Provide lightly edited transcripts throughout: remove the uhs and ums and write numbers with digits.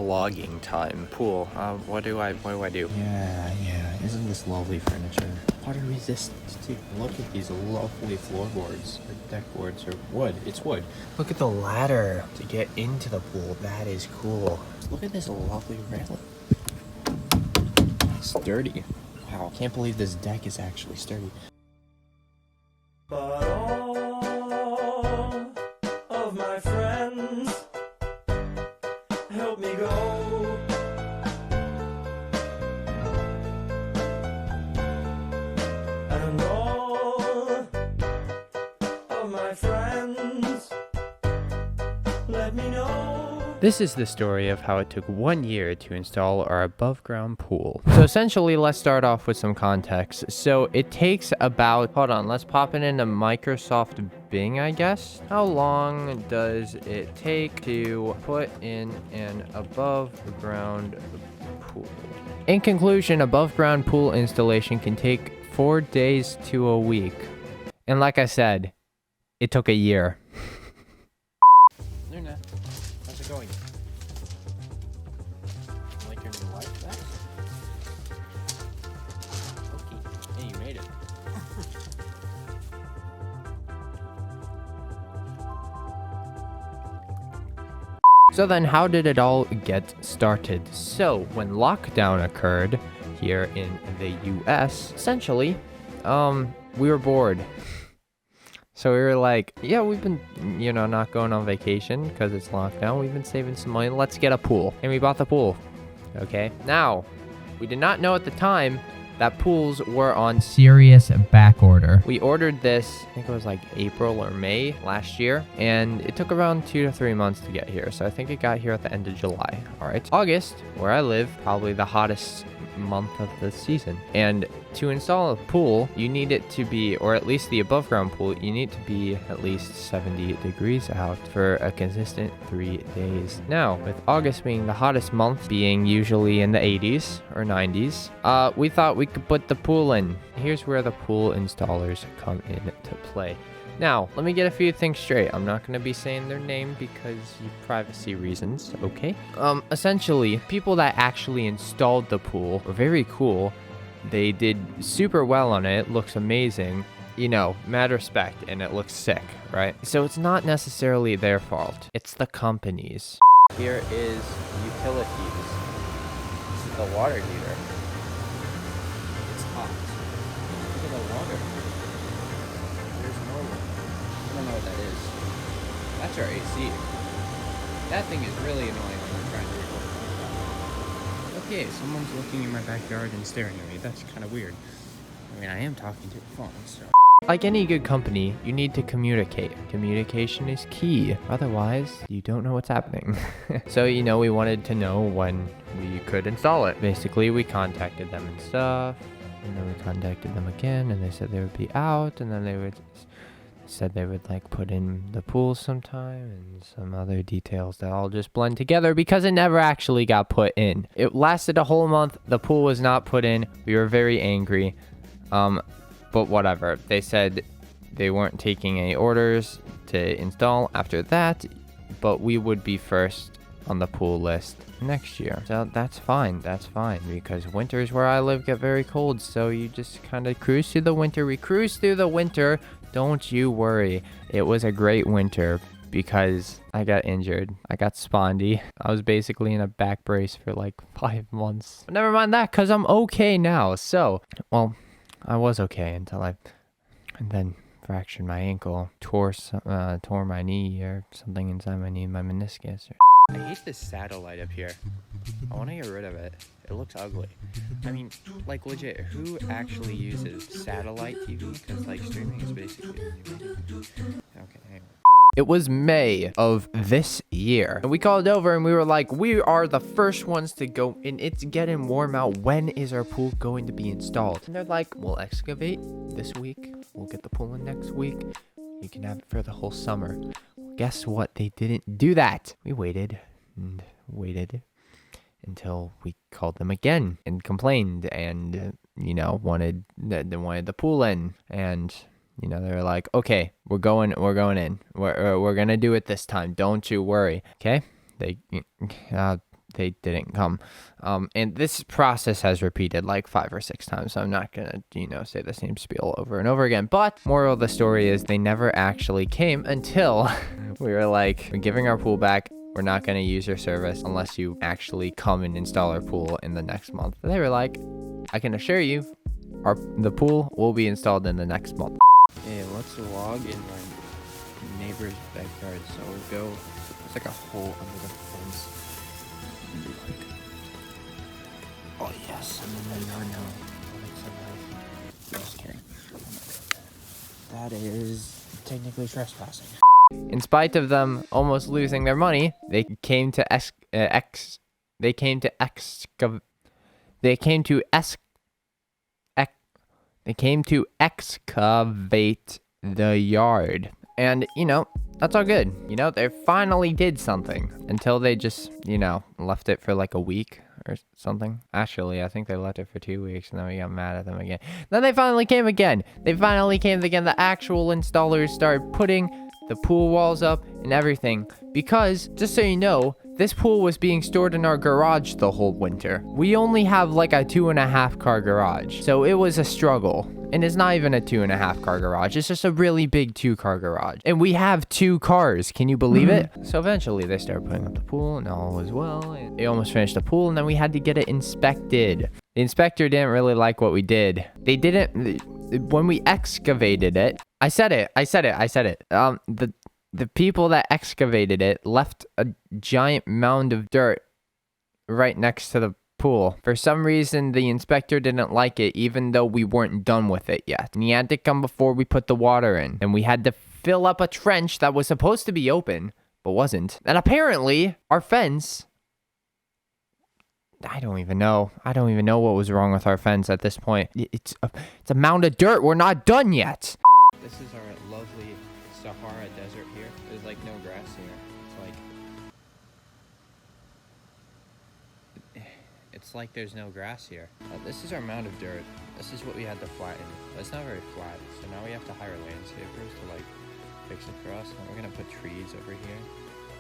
vlogging time. Pool. What do I do? Yeah. Isn't this lovely furniture? Water resistant too. Look at these lovely floorboards, or deck boards, or wood. It's wood. Look at the ladder to get into the pool. That is cool. Look at this lovely railing. Sturdy. Wow, can't believe this deck is actually sturdy. But all of my friends help me go. And all of my friends let me know. This is the story of how it took 1 year to install our above ground pool. So essentially, let's start off with some context. So it takes about, hold on, let's pop it into Microsoft Bing, I guess. How long does it take to put in an above ground pool? In conclusion, above ground pool installation can take 4 days to a week. And like I said, it took a year. Luna, how's it going? Like your new life back? Okay. Hey, you made it. So then how did it all get started? So when lockdown occurred here in the US, essentially, we were bored. So we were like, yeah, we've been, not going on vacation because it's lockdown. We've been saving some money. Let's get a pool. And we bought the pool. Okay. Now, we did not know at the time that pools were on serious back order. We ordered this, I think it was like April or May last year, and it took around 2 to 3 months to get here. So I think it got here at the end of July. All right. August, where I live, probably the hottest month of the season. And to install a pool, you need it to be, or at least the above ground pool, you need to be at least 70 degrees out for a consistent 3 days. Now, with August being the hottest month, being usually in the 80s or 90s, we thought we could put the pool in. Here's where the pool installers come into play. Now, let me get a few things straight. I'm not going to be saying their name because of privacy reasons, okay? Essentially, people that actually installed the pool were very cool. They did super well on it. It looks amazing. Mad respect, and it looks sick, right? So it's not necessarily their fault. It's the company's. Here is utilities. This is the water heater. It's hot. Look at the water. There's more one. I don't know what that is. That's our AC. That thing is really annoying when we're trying to record. Okay, someone's looking in my backyard and staring at me. That's kind of weird. I mean, I am talking to the phone, so. Like any good company, you need to communicate. Communication is key. Otherwise, you don't know what's happening. So, we wanted to know when we could install it. Basically, we contacted them and stuff. And then we contacted them again, and they said they would be out. And then they said they would put in the pool sometime and some other details that all just blend together because it never actually got put in. It lasted a whole month. The pool was not put in. We were very angry. But whatever. They said they weren't taking any orders to install after that, but we would be first on the pool list next year. So that's fine. That's fine because winters where I live get very cold. So you just kind of cruise through the winter. We cruised through the winter. Don't you worry. It was a great winter because I got injured. I got spondy. I was basically in a back brace for 5 months. But never mind that because I'm okay now. So, well, I was okay until and then fractured my ankle, tore my knee or something inside my knee, my meniscus. I hate this satellite up here. I want to get rid of it. It looks ugly. I mean, legit, who actually uses satellite TV? Because streaming is basically. Okay, anyway. It was May of this year. And we called over and we were like, we are the first ones to go, and it's getting warm out. When is our pool going to be installed? And they're like, we'll excavate this week. We'll get the pool in next week. You can have it for the whole summer. Guess what? They didn't do that. We waited and waited until we called them again and complained and, wanted the pool in. And they were like, okay, we're going in. We're going to do it this time. Don't you worry. Okay. they didn't come. And this process has repeated like 5 or 6 times, so I'm not gonna, say the same spiel over and over again. But moral of the story is they never actually came until we were like, we're giving our pool back. We're not gonna use your service unless you actually come and install our pool in the next month. But they were like, I can assure you, the pool will be installed in the next month. Hey, let's log in my neighbor's backyard. So we'll go. It's like a hole under the fence. Oh yes, I'm in the yard now. That makes some noise. Just kidding. That is technically trespassing. In spite of them almost losing their money, they came to excavate the yard. And, that's all good. They finally did something until they just, left it for like a week or something. Actually, I think they left it for 2 weeks and then we got mad at them again. Then they finally came again. The actual installers started putting the pool walls up and everything. Because, just so you know, this pool was being stored in our garage the whole winter. We only have like a 2.5 car garage. So it was a struggle. And it's not even a 2.5 car garage. It's just a really big 2-car garage. And we have 2 cars. Can you believe it? So eventually they started putting up the pool and all was well. And they almost finished the pool and then we had to get it inspected. The inspector didn't really like what we did. They didn't, when we excavated it, I said it. The people that excavated it left a giant mound of dirt right next to the pool. For some reason, the inspector didn't like it, even though we weren't done with it yet. And he had to come before we put the water in. And we had to fill up a trench that was supposed to be open, but wasn't. And apparently, our fence... I don't even know what was wrong with our fence at this point. It's a mound of dirt. We're not done yet. This is our lovely Sahara desert here. There's like no grass here. It's like there's no grass here. This is our mound of dirt. This is what we had to flatten. But it's not very flat, so now we have to hire landscapers to like fix it for us. And we're gonna put trees over here.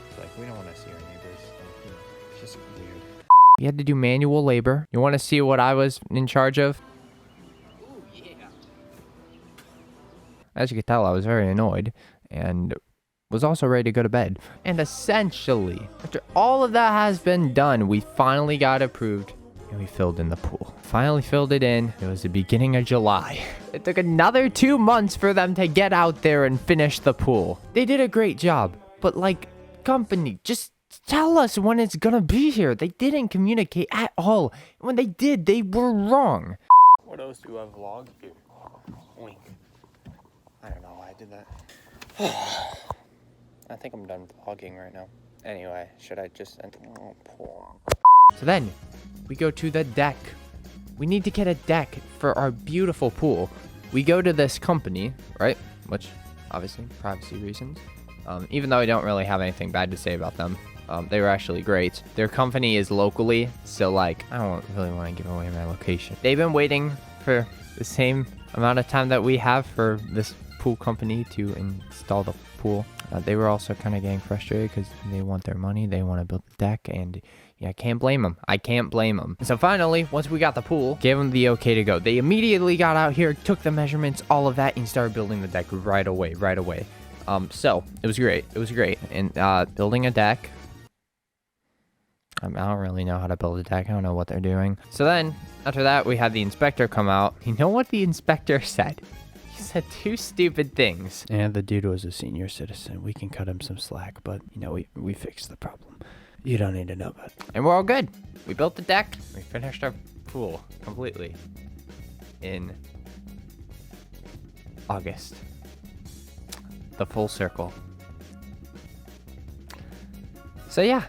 It's like we don't want to see our neighbors. Like, it's just weird. We had to do manual labor. You want to see what I was in charge of? Ooh, yeah. As you can tell, I was very annoyed and was also ready to go to bed. And essentially, after all of that has been done, we finally got approved and we filled in the pool. Finally filled it in. It was the beginning of July. It took another 2 months for them to get out there and finish the pool. They did a great job, but like, company, just tell us when it's gonna be here. They didn't communicate at all. When they did, they were wrong. What else do I vlog here? Wink. I don't know why I did that. I think I'm done vlogging right now. Anyway, should I just end? So then, we go to the deck. We need to get a deck for our beautiful pool. We go to this company, right? Which, obviously, privacy reasons. Even though I don't really have anything bad to say about them. They were actually great. Their company is locally, so like, I don't really want to give away my location. They've been waiting for the same amount of time that we have for this pool company to install the pool. They were also kind of getting frustrated because they want their money. They want to build the deck, and yeah, I can't blame them. So finally, once we got the pool, gave them the okay to go. They immediately got out here, took the measurements, all of that, and started building the deck right away. So it was great. And building a deck, I don't really know how to build a deck. I don't know what they're doing. So then, after that, we had the inspector come out. You know what the inspector said? He said 2 stupid things. And the dude was a senior citizen. We can cut him some slack, but, we fixed the problem. You don't need to know about it. And we're all good. We built the deck. We finished our pool completely in August. The full circle. So yeah.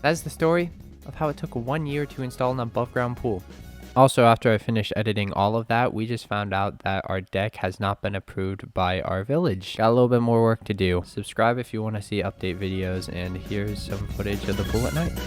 That's the story of how it took 1 year to install an above ground pool. Also, after I finished editing all of that, we just found out that our deck has not been approved by our village. Got a little bit more work to do. Subscribe if you want to see update videos, and here's some footage of the pool at night.